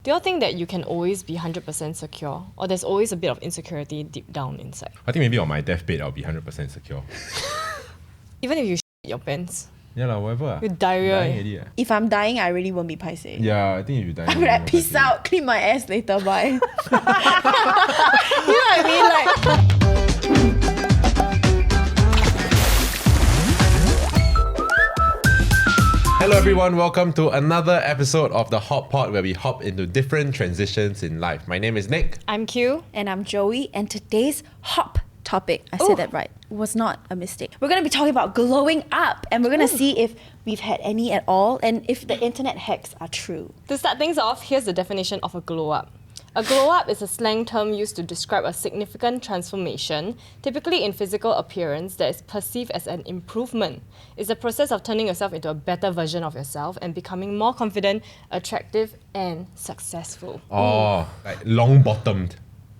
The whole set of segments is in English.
Do you all think that you can always be 100% secure? Or there's always a bit of insecurity deep down inside? I think maybe on my deathbed I'll be 100% secure. Even if you shit your pants, Yeah lah, whatever. with diarrhea. Dying already, If I'm dying, I really won't be paiseh. Yeah, I think if you die. I'll be like, peace out, clean my ass later, bye. You know what I mean? Like, Hello everyone, welcome to another episode of the Hop Pod where we hop into different transitions in life. My name is Nick. I'm Q. and I'm Joie, and today's hop topic, I said that right, was not a mistake. We're going to be talking about glowing up, and we're going to see if we've had any at all, and if the internet hacks are true. To start things off, here's the definition of a glow up. A glow up is a slang term used to describe a significant transformation, typically in physical appearance, that is perceived as an improvement. It's the process of turning yourself into a better version of yourself and becoming more confident, attractive, and successful. Oh, like long bottomed.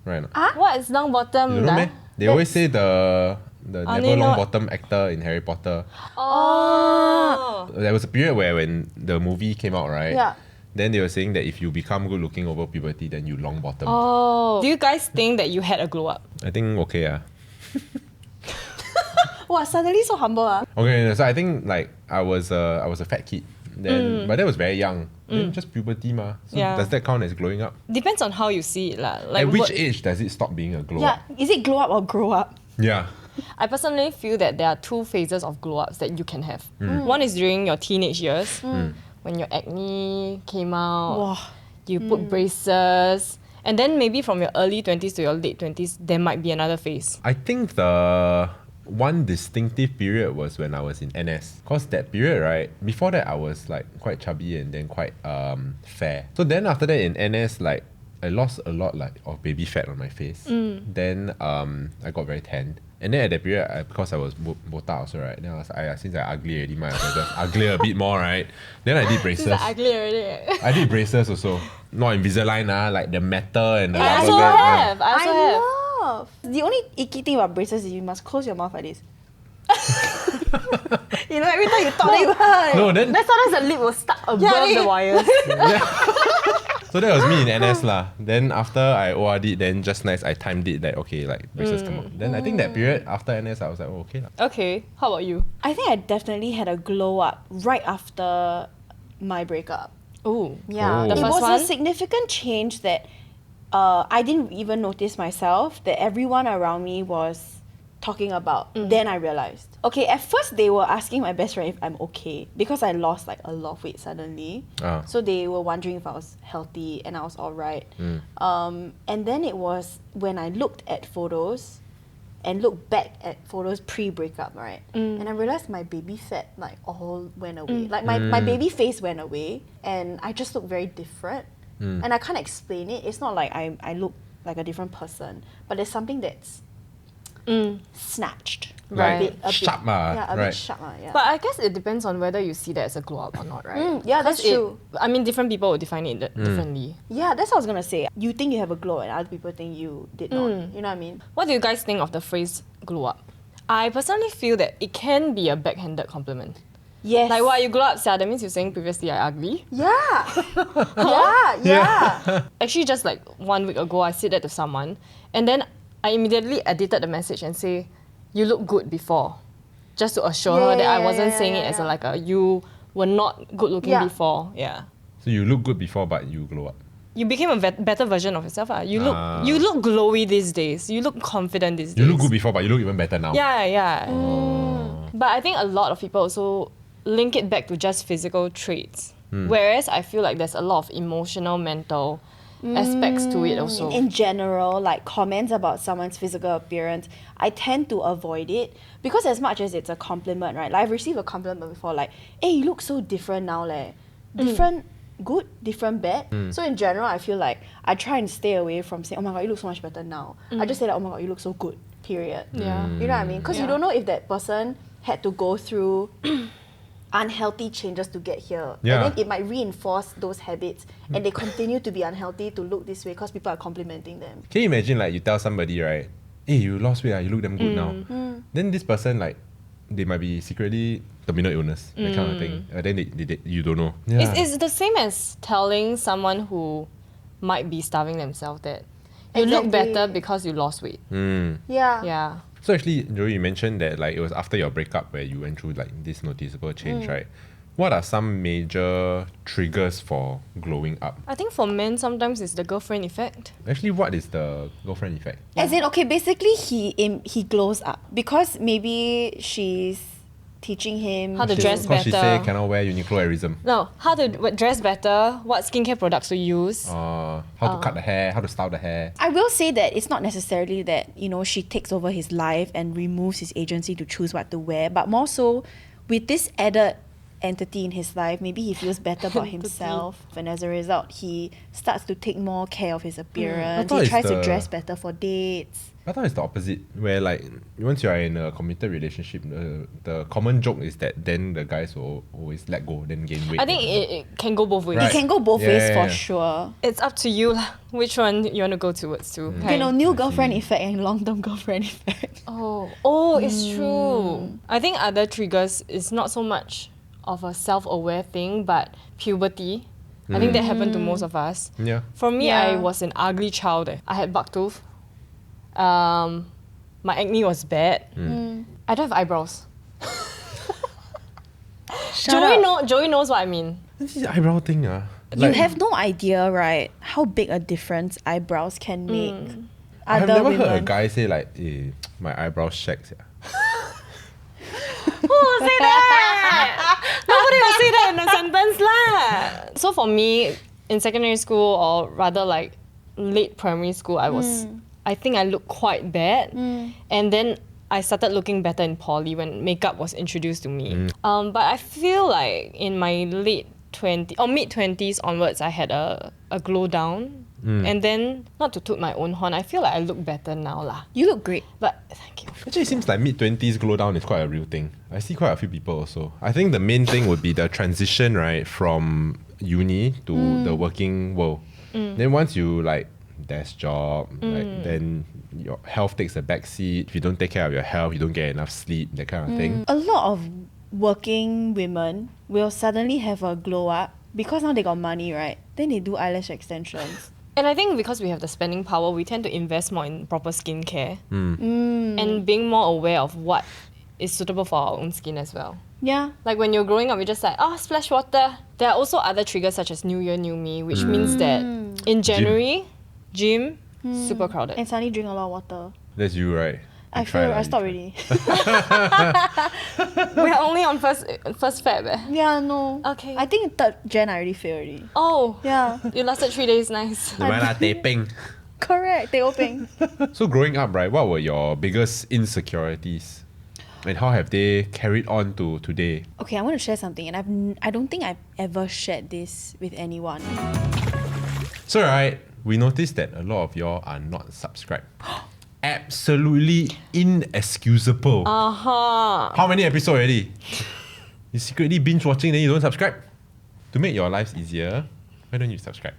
Right. What is long bottom? You know, man? They always say the never Only long not- bottom actor in Harry Potter. Oh. There was a period where when the movie came out, right? Yeah. Then they were saying that if you become good looking over puberty, then you long bottom. Oh. Do you guys think that you had a glow up? I think okay Wow, suddenly so humble. Okay, so I think like I was a fat kid. Then but that was very young. Then just puberty ma. So Yeah. does that count as glowing up? Depends on how you see it. Like At which what- age does it stop being a glow Yeah, up? is it glow up or grow up? Yeah. I personally feel that there are two phases of glow ups that you can have. One is during your teenage years, when your acne came out, Wow. you put braces, and then maybe from your early 20s to your late 20s, there might be another phase. I think the one distinctive period was when I was in NS. Cause that period, right, before that I was like quite chubby and then quite fair. So then after that in NS, like I lost a lot like of baby fat on my face. Then I got very tanned. And then at that period, because I was botak also, right? Then since I ugly already, might as well just uglier a bit more, right? Then I did braces. This is ugly already. I did braces also. Not Invisalign, like the metal and the I rubber also band. have. I also have. love. The only icky thing about braces is you must close your mouth like this. You know, every time you talk, then you No, then Then sometimes the lip will stuck above Yeah, the wires. so that was me in NS lah. Then after I ORD'd, then just nice I timed it that okay, like braces come out. Then I think that period after NS, I was like, oh, okay lah. Okay, how about you? I think I definitely had a glow up right after my breakup. Oh, Yeah, Oh. it The first was one? a significant change that I didn't even notice myself, that everyone around me was talking about. Then I realized. Okay, at first they were asking my best friend if I'm okay because I lost like a lot of weight suddenly. Ah. So they were wondering if I was healthy and I was alright. And then it was when I looked at photos and looked back at photos pre-breakup, right? And I realized my baby fat like all went away. Like my baby face went away and I just looked very different. And I can't explain it. It's not like I look like a different person, but there's something that's snatched. Right. A bit, Sharp ah, yeah, a right. bit sharp. Yeah. But I guess it depends on whether you see that as a glow up or not, right? Yeah, that's 'Cause it- true. I mean, different people will define it differently. Yeah, that's what I was gonna say. You think you have a glow and other people think you did not. You know what I mean? What do you guys think of the phrase glow up? I personally feel that it can be a backhanded compliment. Yes. Like, why you glow up, sia? That means you're saying previously I ugly. Yeah. yeah. Actually, just like 1 week ago, I said that to someone, and then I immediately edited the message and say, "You look good before," just to assure her that I wasn't saying it as a you were not good looking Yeah. before. Yeah. So you look good before, but you glow up. You became a better version of yourself. You look glowy these days. You look confident these days. You look good before, but you look even better now. Yeah. But I think a lot of people also link it back to just physical traits. Whereas I feel like there's a lot of emotional, mental aspects to it also. In general, like comments about someone's physical appearance, I tend to avoid it because as much as it's a compliment, right? Like I've received a compliment before, like, "Hey, you look so different now, leh. Different good, different bad." So in general, I feel like I try and stay away from saying, "Oh my god, you look so much better now." I just say like, "Oh my god, you look so good." Period. Yeah. You know what I mean? Because you don't know if that person had to go through unhealthy changes to get here. Yeah. And then it might reinforce those habits and they continue to be unhealthy to look this way because people are complimenting them. Can you imagine like you tell somebody, right, hey, you lost weight, you look damn good now. Then this person like they might be secretly terminal illness, that kind of thing. Then they you don't know. Yeah. It's the same as telling someone who might be starving themselves that you look Exactly. better because you lost weight. Yeah. Yeah. So actually, Joey, you mentioned that like it was after your breakup where you went through like this noticeable change, right? What are some major triggers for glowing up? I think for men, sometimes it's the girlfriend effect. Actually, what is the girlfriend effect? As in, okay, basically he glows up because maybe she's teaching him How to dress Because she say better. cannot wear Uniqloism. No, how to dress better, what skincare products to use. How to cut the hair, how to style the hair. I will say that it's not necessarily that, she takes over his life and removes his agency to choose what to wear, but more so with this added entity in his life, maybe he feels better about himself, and as a result, he starts to take more care of his I appearance. thought He it's tries to the- dress better for dates. I thought it's the opposite, where like once you are in a committed relationship, the common joke is that then the guys will always let go, then gain weight. I think it can go both ways. Right. It can go both ways Yeah. for sure. It's up to you lah, which one you want to go towards to. New I girlfriend see. effect and long-term girlfriend effect. Oh, it's true. I think other triggers is not so much of a self-aware thing, but puberty. I think that happened to most of us. Yeah. For me, Yeah. I was an ugly child. I had buck tooth. My acne was bad. I don't have eyebrows. Joey knows what I mean. This is eyebrow thing, You have no idea, right, how big a difference eyebrows can make. I've Other never women. heard a guy say like, my eyebrows shaggy. Who will say that? Nobody will say that in a sentence lah. So for me, in secondary school or rather like late primary school, I think I looked quite bad. And then I started looking better in poly when makeup was introduced to me. But I feel like in my late 20s or mid 20s onwards, I had a glow down. And then, not to toot my own horn, I feel like I look better now lah. You look great. But thank you. Actually, it seems like mid-20s glow down is quite a real thing. I see quite a few people also. I think the main thing would be the transition, right, from uni to the working world. Then once you like desk job, like, then your health takes a back seat. If you don't take care of your health, you don't get enough sleep, that kind of thing. A lot of working women will suddenly have a glow up because now they got money, right? Then they do eyelash extensions. And I think because we have the spending power, we tend to invest more in proper skincare. And being more aware of what is suitable for our own skin as well. Yeah. Like when you're growing up, you're just like, splash water. There are also other triggers such as New Year, New Me, which means that in January, gym, super crowded. And suddenly drink a lot of water. That's you, right? I You try feel lah, I you stopped try. already. We're only on first Feb. Yeah, no. Okay. I think 3rd Jan I already failed already. Oh, Yeah. you lasted 3 days, nice. Nevermind lah, teh peng. Correct. Teh O peng. So growing up, right, what were your biggest insecurities? And how have they carried on to today? Okay, I want to share something, and I don't think I've ever shared this with anyone. So right, we noticed that a lot of y'all are not subscribed. Absolutely inexcusable. How many episodes already? You secretly binge watching, then you don't subscribe? To make your lives easier, why don't you subscribe?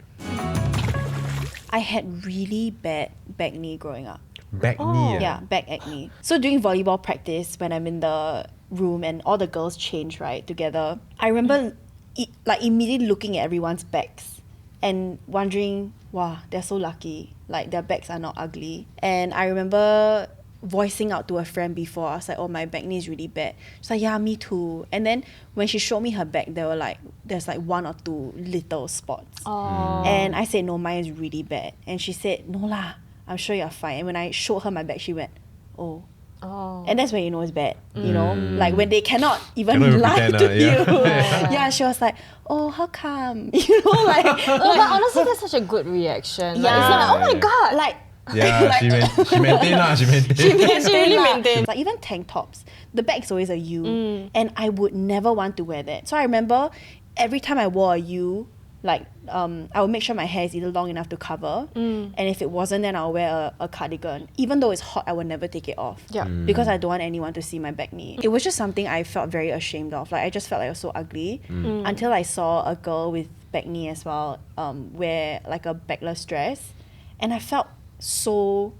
I had really bad back knee growing up. Back knee. Yeah, back acne. So during volleyball practice, when I'm in the room and all the girls change right together, I remember immediately looking at everyone's backs and wondering, wow, they're so lucky. Like their backs are not ugly. And I remember voicing out to a friend before. I was like, oh, my back knee is really bad. She's like, yeah, me too. And then when she showed me her back, there's like 1 or 2 little spots. And I said, no, mine is really bad. And she said, no lah, I'm sure you're fine. And when I showed her my back, she went, oh. And that's when you know it's bad, you know? Like when they cannot even Cannot even lie pretend, to you. yeah. Yeah, she was like, oh, how come? You know, like, But honestly, that's such a good reaction. Like, yeah. it's not like, oh my god, like, Yeah, she maintained lah, she maintained. she really maintained. Like even tank tops, the back is always a U, and I would never want to wear that. So I remember every time I wore a U, like I would make sure my hair is either long enough to cover, and if it wasn't, then I'll wear a cardigan. Even though it's hot, I would never take it off. Yeah. Because I don't want anyone to see my back knee. It was just something I felt very ashamed of. Like I just felt like I was so ugly until I saw a girl with back knee as well wear like a backless dress, and I felt so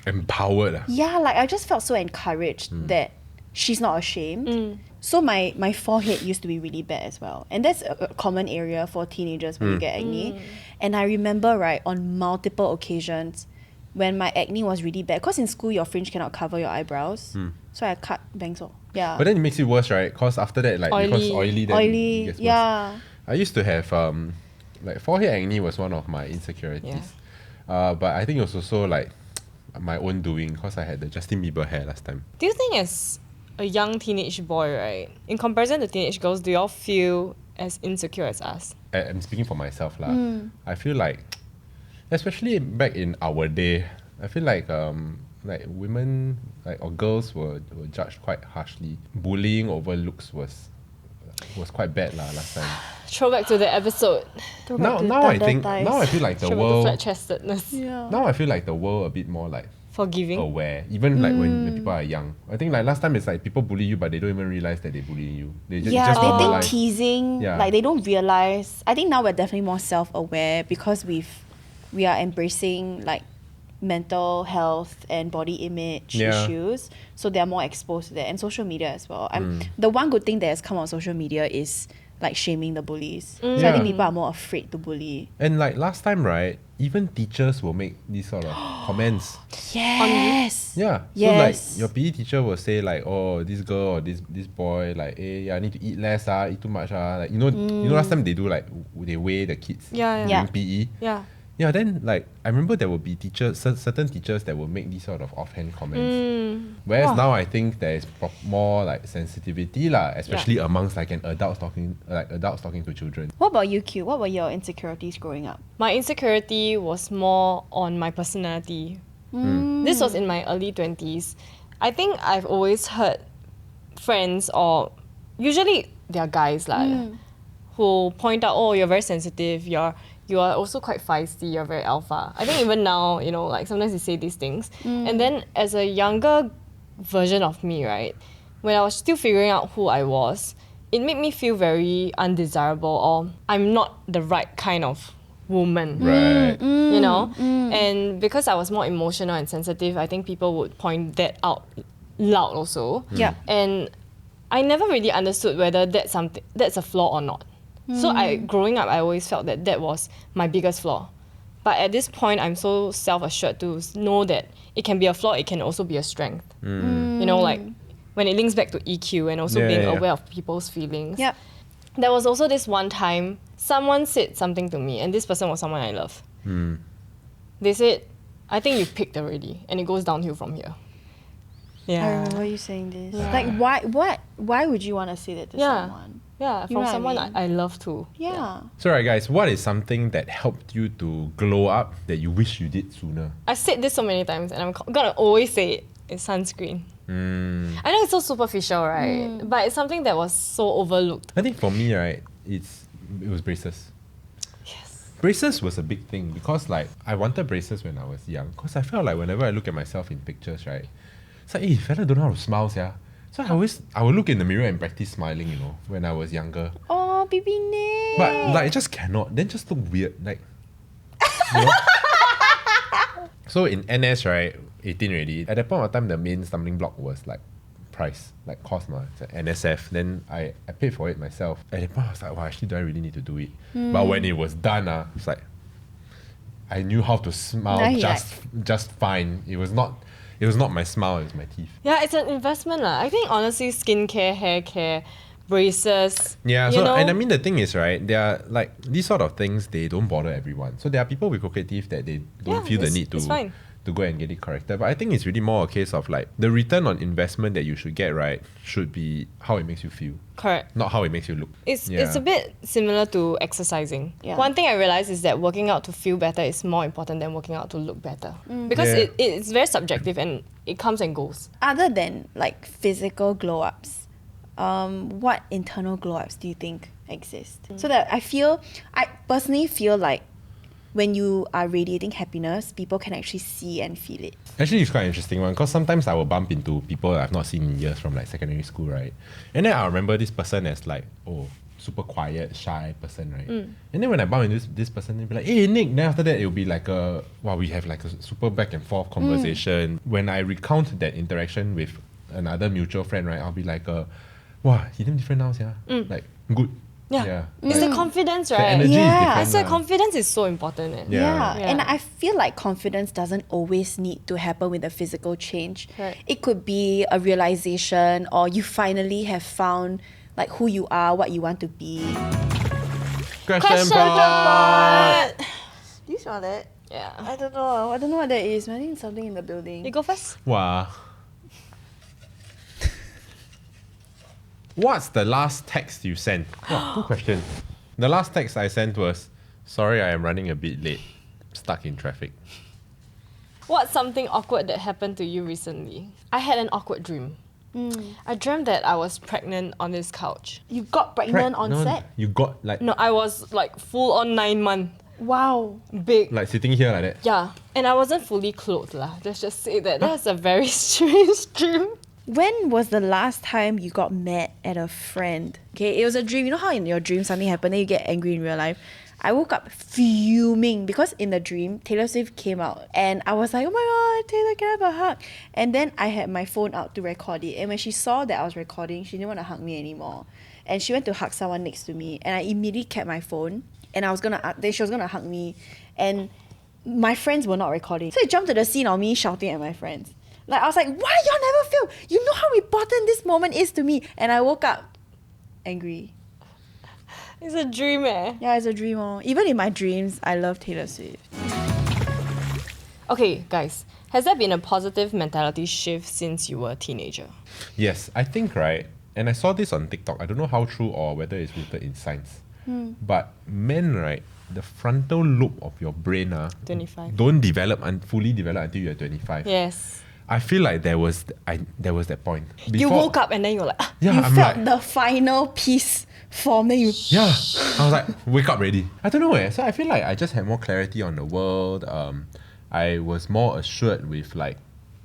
Empowered. yeah, like I just felt so encouraged that she's not ashamed. So my forehead used to be really bad as well. And that's a common area for teenagers when you get acne. And I remember, right, on multiple occasions when my acne was really bad, because in school your fringe cannot cover your eyebrows. So I cut bangs off. Yeah. But then it makes it worse, right? Because after that, like because oily, then it gets worse. Yeah. I used to have like forehead acne was one of my insecurities. But I think it was also like my own doing because I had the Justin Bieber hair last time. Do you think as a young teenage boy, right, in comparison to teenage girls, do y'all feel as insecure as us? I'm speaking for myself lah. I feel like, especially back in our day, I feel like women or girls were judged quite harshly. Bullying over looks was quite bad lah last time. Throwback to the episode. Now I feel like the Throwback to world. flat-chestedness. Yeah. Now I feel like the world a bit more like Forgiving. aware. Even like when people are young. I think like last time it's like people bully you but they don't even realize that they're bullying you. They just Yeah, they think normalize. teasing, Yeah. like they don't realize. I think now we're definitely more self-aware because we are embracing like mental health and body image issues. So they're more exposed to that, and social media as well. The one good thing that has come out of social media is like shaming the bullies. So I Yeah. think people are more afraid to bully. And like last time, right, even teachers will make these sort of comments. Yes. Yeah. Yes. So like your PE teacher will say like, oh, this girl or this boy, like, hey, I need to eat less, eat too much. Like, you know last time they do like they weigh the kids Yeah. Yeah. during PE. Yeah. Yeah, then like I remember there will be certain teachers that will make these sort of offhand comments. Whereas now I think there is more like sensitivity lah, especially amongst like adults talking to children. What about you, Q? What were your insecurities growing up? My insecurity was more on my personality. This was in my early 20s. I think I've always heard friends, or usually they're guys who point out, oh, you're very sensitive, you are also quite feisty, you're very alpha. I think even now, like sometimes they say these things. And then as a younger version of me, right, when I was still figuring out who I was, it made me feel very undesirable, or I'm not the right kind of woman. Right. And because I was more emotional and sensitive, I think people would point that out loud also. Yeah. And I never really understood whether that's a flaw or not. So growing up, I always felt that was my biggest flaw. But at this point, I'm so self-assured to know that it can be a flaw, it can also be a strength. Like when it links back to EQ and also being aware of people's feelings. Yep. There was also this one time, someone said something to me, and this person was someone I love. They said, I think you picked already, and it goes downhill from here. I remember you saying this. Like, why would you want to say that to someone? Yeah, You know from what I someone mean? I love too. Yeah. So right guys, what is something that helped you to glow up that you wish you did sooner? I said this so many times, and I'm gonna always say it. It's sunscreen. I know it's so superficial, right? But it's something that was so overlooked. I think for me, right, it was braces. Yes. Braces was a big thing because like I wanted braces when I was young because I felt like whenever I look at myself in pictures, right, it's like, hey, fella don't know how to smile, yeah. So I would look in the mirror and practice smiling, when I was younger. Oh, baby Nick. But like I just cannot. Then just look weird, like. you know? So in NS, right, 18 already. At that point of time, the main stumbling block was like price, like cost, it's like NSF. Then I paid for it myself. At that point, I was like, wow, actually, do I really need to do it? But when it was done, it's like I knew how to smile Now just fine. It was not my smile, it was my teeth. Yeah, it's an investment. I think honestly, skincare, hair care, braces. Yeah, and I mean the thing is, right, they are like these sort of things, they don't bother everyone. So there are people with crooked teeth that they don't feel the need it's fine. to go and get it corrected. But I think it's really more a case of like the return on investment that you should get, right, should be how it makes you feel, Correct. not how it makes you look. It's a bit similar to exercising. Yeah. One thing I realized is that working out to feel better is more important than working out to look better. Because it's very subjective and it comes and goes. Other than like physical glow-ups, what internal glow-ups do you think exist? So that I personally feel like when you are radiating happiness, people can actually see and feel it. Actually, it's quite an interesting one because sometimes I will bump into people I've not seen in years from like secondary school, right? And then I remember this person as like, super quiet, shy person, right? And then when I bump into this person, they'll be like, hey, Nick. Then after that, it'll be like we have like a super back and forth conversation. When I recount that interaction with another mutual friend, right, I'll be like, wow, he damn different now, yeah. Like, good. Yeah. Like, It's the confidence, the right? energy Yeah. is different. I say lah. confidence is so important. Yeah. Yeah. And Yeah. I feel like confidence doesn't always need to happen with a physical change. Right. It could be a realization, or you finally have found like who you are, what you want to be. Question part. Do you smell that? Yeah. I don't know. I don't know what that is. I think it's something in the building. You go first. Wow. What's the last text you sent? Wow, good question. The last text I sent was, sorry, I am running a bit late. Stuck in traffic. What's something awkward that happened to you recently? I had an awkward dream. I dreamt that I was pregnant on this couch. You got pregnant on No, set? You got like No, I was like full on 9 month, Wow. big. like sitting here like that. Yeah, and I wasn't fully clothed lah. Let's just say that. That was a very strange dream. When was the last time you got mad at a friend? Okay, it was a dream. You know how in your dream something happened, then you get angry in real life? I woke up fuming because in the dream, Taylor Swift came out and I was like, oh my god, Taylor, can I have a hug? And then I had my phone out to record it. And when she saw that I was recording, she didn't want to hug me anymore. And she went to hug someone next to me. And I immediately kept my phone and then she was going to hug me. And my friends were not recording. So it jumped to the scene of me shouting at my friends. Like, I was like, why y'all never film? You know how important this moment is to me. And I woke up angry. It's a dream, eh? Yeah, it's a dream. Oh. Even in my dreams, I love Taylor Swift. Okay, guys. Has there been a positive mentality shift since you were a teenager? Yes, I think, right, and I saw this on TikTok. I don't know how true or whether it's rooted in science. But men, right, the frontal lobe of your brain 25. don't fully develop until you're 25. Yes. I feel like there was that point. You woke up and then you're like, ah, Yeah, You I'm felt like, the final piece form. Then you... yeah. I was like, wake up already. I don't know. So I feel like I just had more clarity on the world. I was more assured with like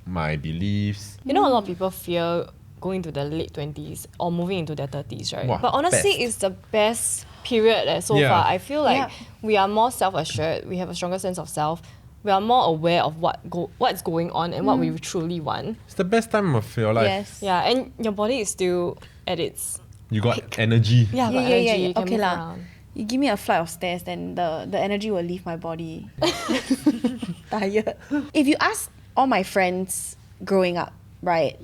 my beliefs. you know, a lot of people fear going to the late 20s or moving into their 30s, right? Wow, but honestly, best. it's the best period so Yeah. far. I feel like Yeah. we are more self-assured, we have a stronger sense of self, we are more aware of what's going on and what we truly want. It's the best time of your life. Yes. Yeah, and your body is still at its You got energy. got energy, you can Okay move lah. around. You give me a flight of stairs, then the energy will leave my body. Tired. If you ask all my friends growing up, right,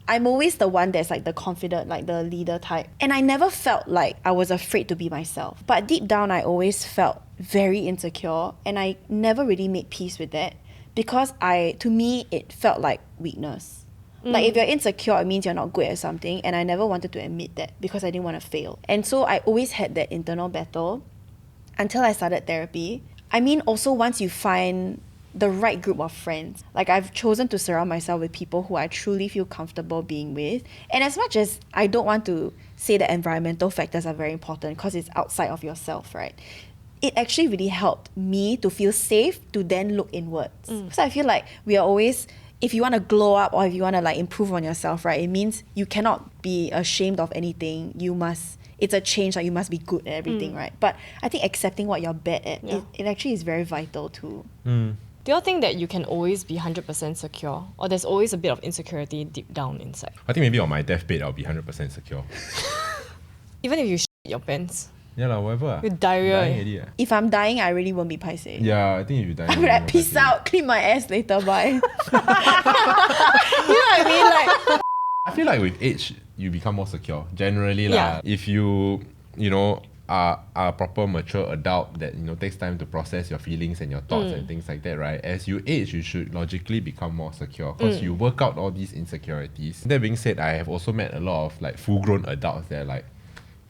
I'm always the one that's like the confident, like the leader type. And I never felt like I was afraid to be myself. But deep down, I always felt very insecure. And I never really made peace with that because to me, it felt like weakness. Like if you're insecure, it means you're not good at something. And I never wanted to admit that because I didn't want to fail. And so I always had that internal battle until I started therapy. I mean, also once you find the right group of friends. Like I've chosen to surround myself with people who I truly feel comfortable being with. And as much as I don't want to say that environmental factors are very important because it's outside of yourself, right? It actually really helped me to feel safe to then look inwards. So I feel like we are always, if you want to glow up or if you want to like improve on yourself, right? It means you cannot be ashamed of anything. It's a change, like you must be good at everything, right? But I think accepting what you're bad at, it actually is very vital too. Do you think that you can always be 100% secure? Or there's always a bit of insecurity deep down inside? I think maybe on my deathbed I'll be 100% secure. Even if you shit your pants, Yeah lah, whatever. with diarrhea. Dying already, If I'm dying, I really won't be paiseh. Yeah, I think if you die. I'll be like, peace out, clean my ass later, bye. You know what I mean? Like, I feel like with age, you become more secure. Generally lah. Yeah. If you are a proper mature adult that takes time to process your feelings and your thoughts and things like that, right? As you age, you should logically become more secure because you work out all these insecurities. That being said, I have also met a lot of like full-grown adults that are like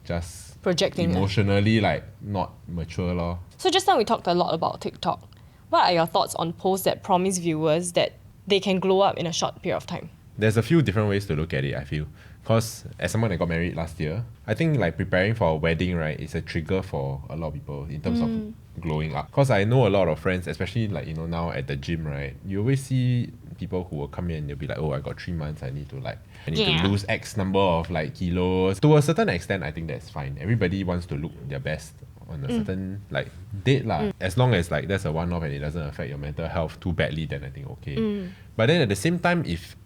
just Projecting. emotionally like not mature lor. So just now we talked a lot about TikTok. What are your thoughts on posts that promise viewers that they can glow up in a short period of time? There's a few different ways to look at it, I feel. Because as someone that got married last year, I think like preparing for a wedding, right, is a trigger for a lot of people in terms of glowing up. Because I know a lot of friends, especially like, now at the gym, right, you always see people who will come in and they'll be like, oh, I got 3 months, I need to lose X number of like kilos. To a certain extent, I think that's fine. Everybody wants to look their best on a certain like date lah. As long as like that's a one-off and it doesn't affect your mental health too badly, then I think okay. But then at the same time, if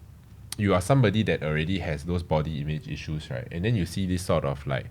you are somebody that already has those body image issues, right? And then you see this sort of like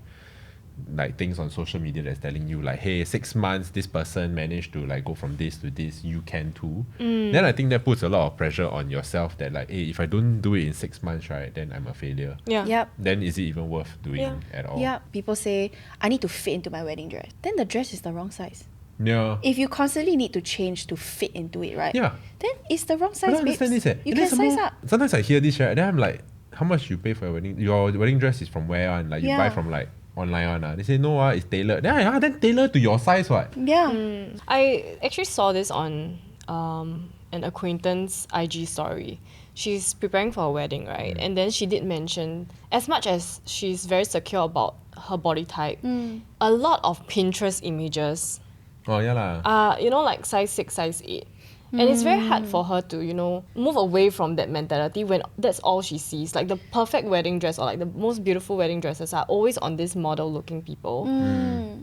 things on social media that's telling you like, hey, 6 months this person managed to like go from this to this, you can too. Then I think that puts a lot of pressure on yourself that like, hey, if I don't do it in 6 months, right, then I'm a failure. Yeah. Yep. Then is it even worth doing at all? Yeah, people say, I need to fit into my wedding dress. Then the dress is the wrong size. Yeah. If you constantly need to change to fit into it, right? Yeah. Then it's the wrong I size, don't understand babes. this. You And can then size somehow- up. Sometimes I hear this, right? Then I'm like, how much you pay for your wedding dress is from where on? Like you buy from like online one. They say no, it's tailored. Then tailor to your size, what? Yeah. I actually saw this on an acquaintance IG story. She's preparing for a wedding, right? And then she did mention, as much as she's very secure about her body type, a lot of Pinterest images Oh yeah lah. are, like size 6, size 8. And it's very hard for her to, move away from that mentality when that's all she sees. Like the perfect wedding dress or like the most beautiful wedding dresses are always on these model looking people.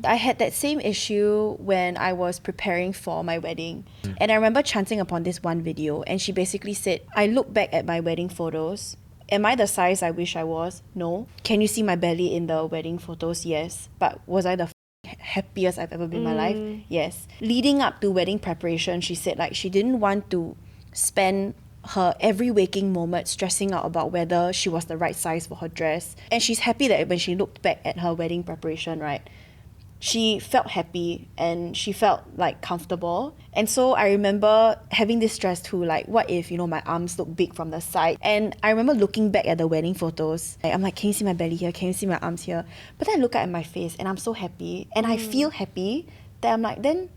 I had that same issue when I was preparing for my wedding. And I remember chancing upon this one video, and she basically said, I look back at my wedding photos. Am I the size I wish I was? No. Can you see my belly in the wedding photos? Yes. But was I the happiest I've ever been in my life? Yes. Leading up to wedding preparation, she said like she didn't want to spend her every waking moment stressing out about whether she was the right size for her dress. And she's happy that when she looked back at her wedding preparation, right, she felt happy and she felt like comfortable. And so I remember having this stress too, like what if, my arms look big from the side. And I remember looking back at the wedding photos, I'm like, can you see my belly here? Can you see my arms here? But then I look at my face and I'm so happy and I feel happy that I'm like, then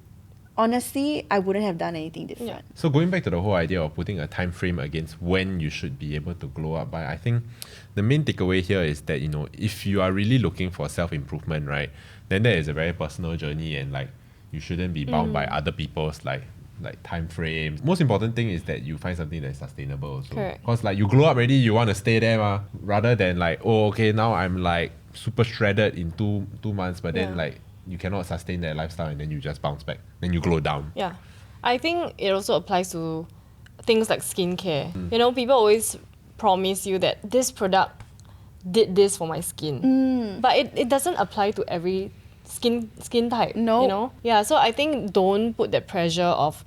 honestly, I wouldn't have done anything different. So going back to the whole idea of putting a time frame against when you should be able to glow up by, I think the main takeaway here is that, if you are really looking for self-improvement, right, then that is a very personal journey and like you shouldn't be bound by other people's like time frames. Most important thing is that you find something that is sustainable also. Correct. Because like you glow up already, you want to stay there rather than like, oh okay, now I'm like super shredded in two months, but then like you cannot sustain that lifestyle and then you just bounce back. Then you glow down. Yeah. I think it also applies to things like skincare. People always promise you that this product did this for my skin. But it doesn't apply to every skin type. No. Yeah, so I think don't put that pressure of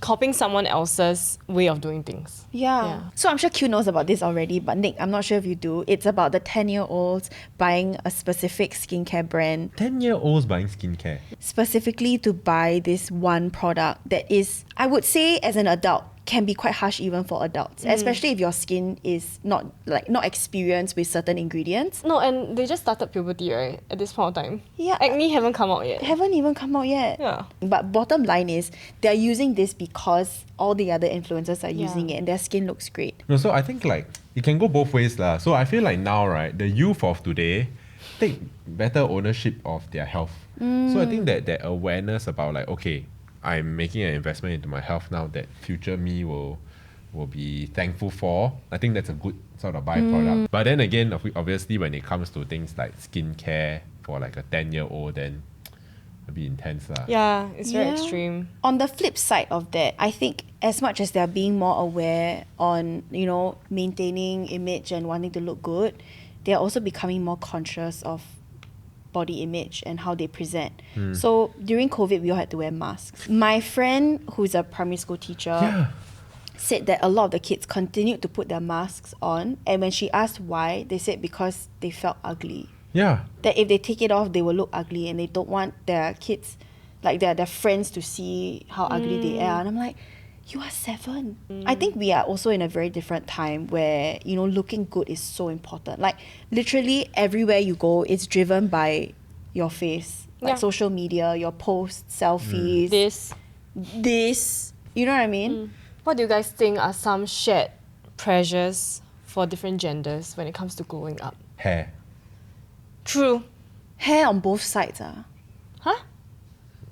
copying someone else's way of doing things. Yeah. So I'm sure Q knows about this already, but Nick, I'm not sure if you do. It's about the 10-year-olds buying a specific skincare brand 10-year-olds buying skincare. specifically to buy this one product that is, I would say as an adult, can be quite harsh even for adults, especially if your skin is not experienced with certain ingredients. No, and they just started puberty, right? At this point of time. Yeah. Acne haven't come out yet. Haven't even come out yet. Yeah. But bottom line is, they're using this because all the other influencers are using it and their skin looks great. No, so I think like it can go both ways lah. So I feel like now, right, the youth of today take better ownership of their health. So I think that awareness about like, okay, I'm making an investment into my health now that future me will be thankful for. I think that's a good sort of byproduct. But then again, obviously when it comes to things like skincare for like a 10-year-old, then it'll be intense lah. Yeah, it's very extreme. On the flip side of that, I think as much as they're being more aware on, maintaining image and wanting to look good, they're also becoming more conscious of body image and how they present. So during COVID, we all had to wear masks. My friend, who's a primary school teacher, said that a lot of the kids continued to put their masks on, and when she asked why, they said because they felt ugly. Yeah. That if they take it off, they will look ugly, and they don't want their kids, like their friends, to see how ugly they are. And I'm like, you are 7. I think we are also in a very different time where, looking good is so important. Like, literally everywhere you go, it's driven by your face. Like social media, your posts, selfies. This. You know what I mean? What do you guys think are some shared pressures for different genders when it comes to growing up? Hair. True. Hair on both sides.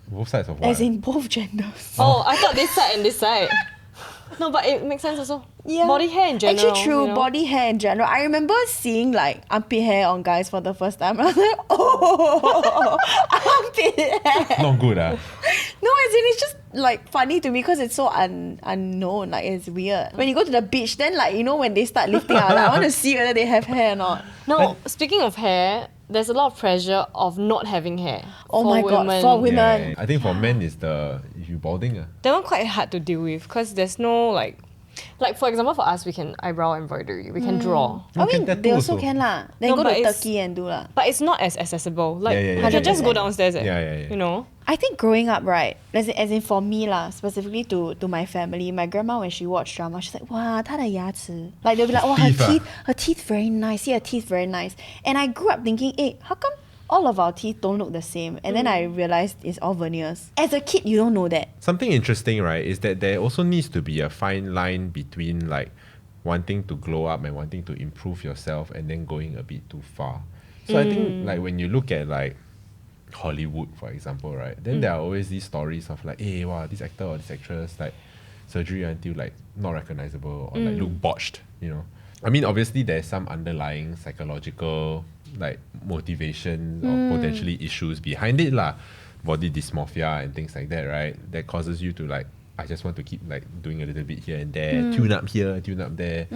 Both sides of what? As in both genders. Oh, I thought this side and this side. No, but it makes sense also. Yeah. Body hair in general. Actually, true. you know? Body hair in general. I remember seeing like armpit hair on guys for the first time. I was like, oh, armpit hair. Not good, ah. No, as in it's just like funny to me because it's so unknown. Like it's weird. When you go to the beach, then like when they start lifting out, like, I want to see whether they have hair or not. No, speaking of hair, there's a lot of pressure of not having hair. Oh for my god, women. for women. Yeah, I think for men is if you balding. That one quite hard to deal with because there's no like for example for us we can eyebrow embroidery, we can draw. I You can mean, tattoo they also also. can lah. Then No, go but to it's- Turkey and do lah. But it's not as accessible. Like Yeah, you can just go 100%. downstairs. Yeah. You know? I think growing up, right, as in for me lah, specifically to my family, my grandma when she watched drama, she's like, wow, 她的牙齿. Like they'll be like, oh, her teeth very nice. See, her teeth very nice. And I grew up thinking, hey, how come all of our teeth don't look the same? And then I realized it's all veneers. As a kid, you don't know that. Something interesting, right, is that there also needs to be a fine line between like wanting to glow up and wanting to improve yourself and then going a bit too far. So I think like when you look at like Hollywood, for example, right, then there are always these stories of like, hey, wow, this actor or this actress, like surgery until like not recognizable or like look botched, I mean, obviously there's some underlying psychological like motivation or potentially issues behind it lah. Body dysmorphia and things like that, right? That causes you to like, I just want to keep like doing a little bit here and there, tune up here, tune up there.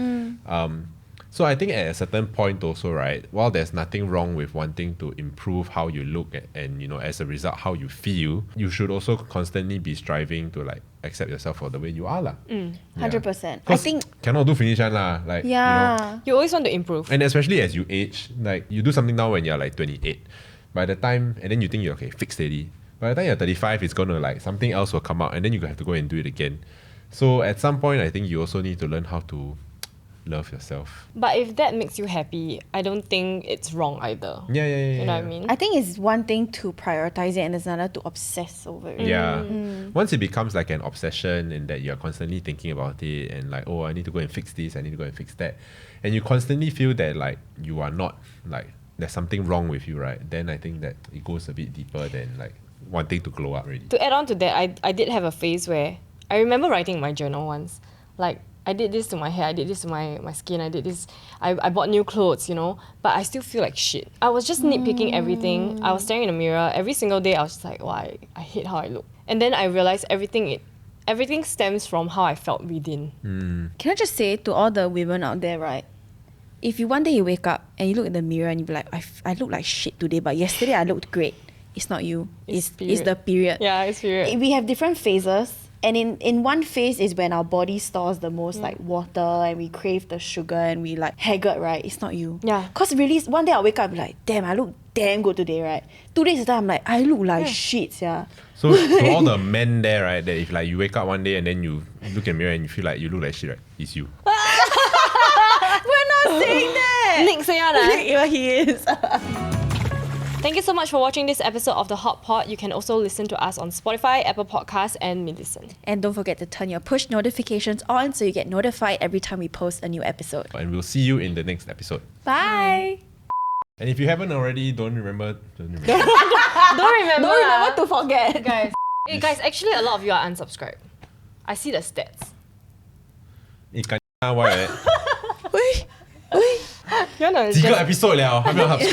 So I think at a certain point also, right, while there's nothing wrong with wanting to improve how you look and as a result how you feel, you should also constantly be striving to like accept yourself for the way you are lah. 100%. I 'Cause think, cannot do finish one lah. Like yeah. You always want to improve. and especially as you age, like you do something now when you're like 28. By the time, and then you think you're okay, fixed steady. By the time you're 35, it's gonna like something else will come out and then you have to go and do it again. So at some point, I think you also need to learn how to love yourself. But if that makes you happy, I don't think it's wrong either. Yeah. You know what I mean? I think it's one thing to prioritize it and it's another to obsess over it. Yeah. Once it becomes like an obsession and that you're constantly thinking about it and like, oh, I need to go and fix this, I need to go and fix that. And you constantly feel that like you are not like, there's something wrong with you, right? Then I think that it goes a bit deeper than like wanting to glow up already. To add on to that, I did have a phase where I remember writing in my journal once, like I did this to my hair, I did this to my skin, I did this, I bought new clothes, but I still feel like shit. I was just nitpicking everything. I was staring in the mirror every single day. I was just like, wow, I hate how I look. And then I realized everything stems from how I felt within. Can I just say to all the women out there, right? If you one day you wake up and you look in the mirror and you be like, I look like shit today, but yesterday I looked great. It's not you. It's the period. Yeah, it's period. We have different phases. And in one phase is when our body stores the most like water and we crave the sugar and we like haggard, right? It's not you. Yeah. Cause really one day I'll wake up and be like, damn, I look damn good today, right? 2 days later I'm like, I look like shit, yeah. So to all the men there, right, that if like you wake up one day and then you look in the mirror and you feel like you look like shit, right? It's you. We're not saying that. Nick say one, Yeah, he is. Thank you so much for watching this episode of The Hot Pot. You can also listen to us on Spotify, Apple Podcasts, and Millicent. And don't forget to turn your push notifications on so you get notified every time we post a new episode. And we'll see you in the next episode. Bye. And if you haven't already, don't remember. Don't remember. Don't remember to forget. Guys. Hey guys, actually a lot of you are unsubscribed. I see the stats. Why? 喂喂。You wanna 几个 just episode 了，还没有 subscribe。